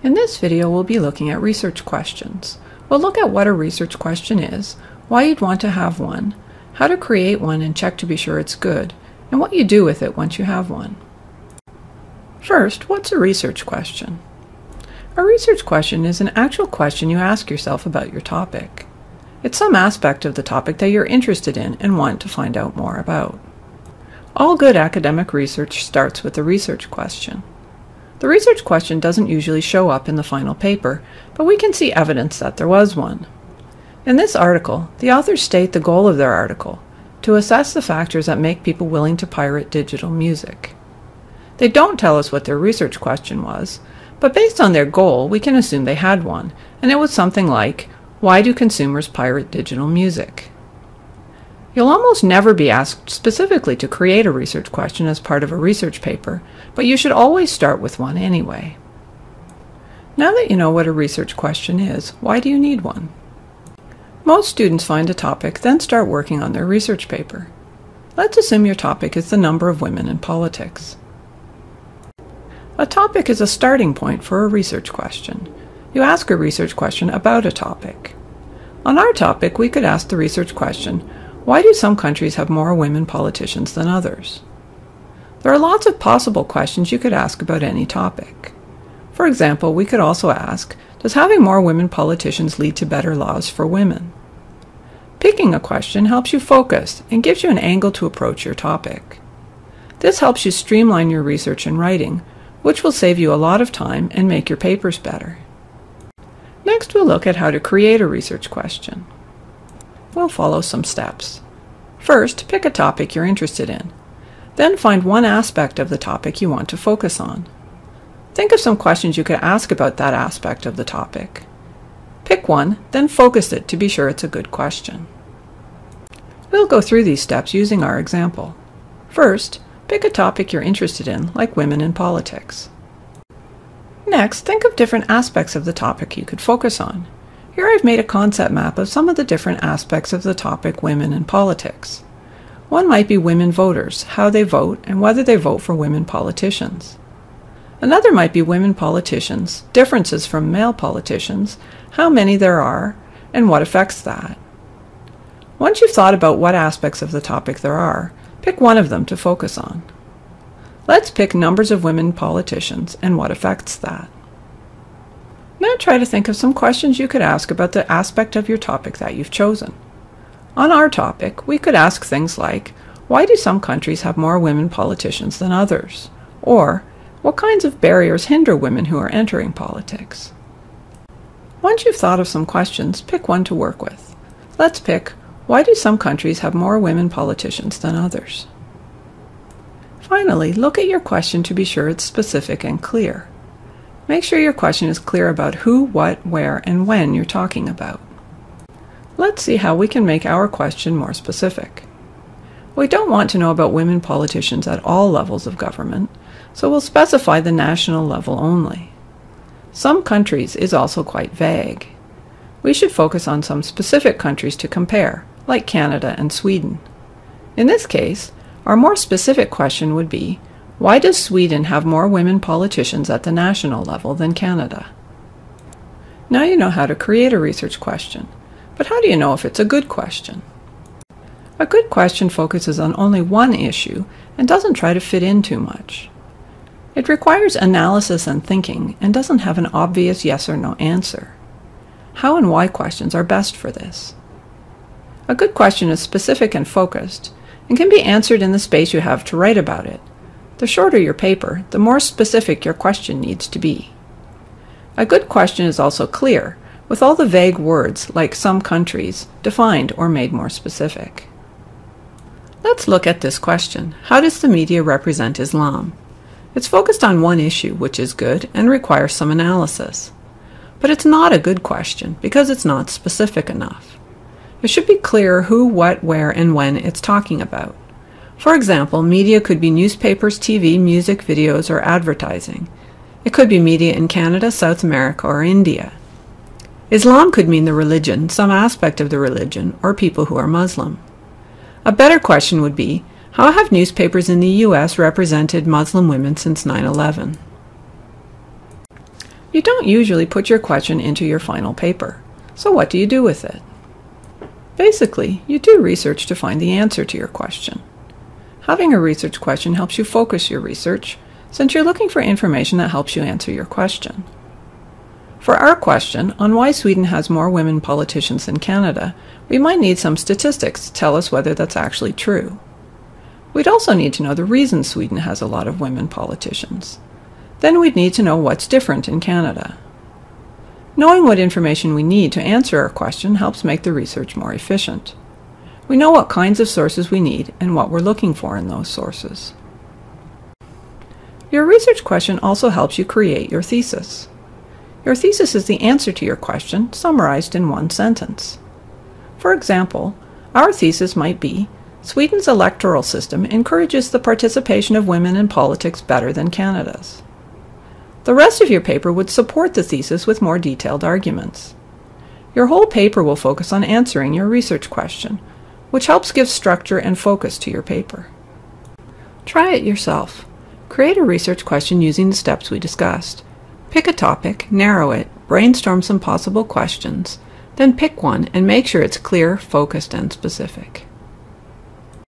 In this video, we'll be looking at research questions. We'll look at what a research question is, why you'd want to have one, how to create one and check to be sure it's good, and what you do with it once you have one. First, what's a research question? A research question is an actual question you ask yourself about your topic. It's some aspect of the topic that you're interested in and want to find out more about. All good academic research starts with a research question. The research question doesn't usually show up in the final paper, but we can see evidence that there was one. In this article, the authors state the goal of their article, to assess the factors that make people willing to pirate digital music. They don't tell us what their research question was, but based on their goal, we can assume they had one, and it was something like, why do consumers pirate digital music? You'll almost never be asked specifically to create a research question as part of a research paper, but you should always start with one anyway. Now that you know what a research question is, why do you need one? Most students find a topic, then start working on their research paper. Let's assume your topic is the number of women in politics. A topic is a starting point for a research question. You ask a research question about a topic. On our topic, we could ask the research question, why do some countries have more women politicians than others? There are lots of possible questions you could ask about any topic. For example, we could also ask, does having more women politicians lead to better laws for women? Picking a question helps you focus and gives you an angle to approach your topic. This helps you streamline your research and writing, which will save you a lot of time and make your papers better. Next, we'll look at how to create a research question. We'll follow some steps. First, pick a topic you're interested in. Then find one aspect of the topic you want to focus on. Think of some questions you could ask about that aspect of the topic. Pick one, then focus it to be sure it's a good question. We'll go through these steps using our example. First, pick a topic you're interested in, like women in politics. Next, think of different aspects of the topic you could focus on. Here I've made a concept map of some of the different aspects of the topic women in politics. One might be women voters, how they vote, and whether they vote for women politicians. Another might be women politicians, differences from male politicians, how many there are, and what affects that. Once you've thought about what aspects of the topic there are, pick one of them to focus on. Let's pick numbers of women politicians and what affects that. Now try to think of some questions you could ask about the aspect of your topic that you've chosen. On our topic, we could ask things like, why do some countries have more women politicians than others? Or, what kinds of barriers hinder women who are entering politics? Once you've thought of some questions, pick one to work with. Let's pick, why do some countries have more women politicians than others? Finally, look at your question to be sure it's specific and clear. Make sure your question is clear about who, what, where, and when you're talking about. Let's see how we can make our question more specific. We don't want to know about women politicians at all levels of government, so we'll specify the national level only. Some countries is also quite vague. We should focus on some specific countries to compare, like Canada and Sweden. In this case, our more specific question would be, why does Sweden have more women politicians at the national level than Canada? Now you know how to create a research question, but how do you know if it's a good question? A good question focuses on only one issue and doesn't try to fit in too much. It requires analysis and thinking and doesn't have an obvious yes or no answer. How and why questions are best for this. A good question is specific and focused and can be answered in the space you have to write about it. The shorter your paper, the more specific your question needs to be. A good question is also clear, with all the vague words, like some countries, defined or made more specific. Let's look at this question. How does the media represent Islam? It's focused on one issue, which is good, and requires some analysis. But it's not a good question, because it's not specific enough. It should be clear who, what, where, and when it's talking about. For example, media could be newspapers, TV, music, videos, or advertising. It could be media in Canada, South America, or India. Islam could mean the religion, some aspect of the religion, or people who are Muslim. A better question would be, how have newspapers in the U.S. represented Muslim women since 9/11? You don't usually put your question into your final paper, so what do you do with it? Basically, you do research to find the answer to your question. Having a research question helps you focus your research, since you're looking for information that helps you answer your question. For our question on why Sweden has more women politicians than Canada, we might need some statistics to tell us whether that's actually true. We'd also need to know the reason Sweden has a lot of women politicians. Then we'd need to know what's different in Canada. Knowing what information we need to answer our question helps make the research more efficient. We know what kinds of sources we need and what we're looking for in those sources. Your research question also helps you create your thesis. Your thesis is the answer to your question summarized in one sentence. For example, our thesis might be, Sweden's electoral system encourages the participation of women in politics better than Canada's. The rest of your paper would support the thesis with more detailed arguments. Your whole paper will focus on answering your research question, which helps give structure and focus to your paper. Try it yourself. Create a research question using the steps we discussed. Pick a topic, narrow it, brainstorm some possible questions, then pick one and make sure it's clear, focused, and specific.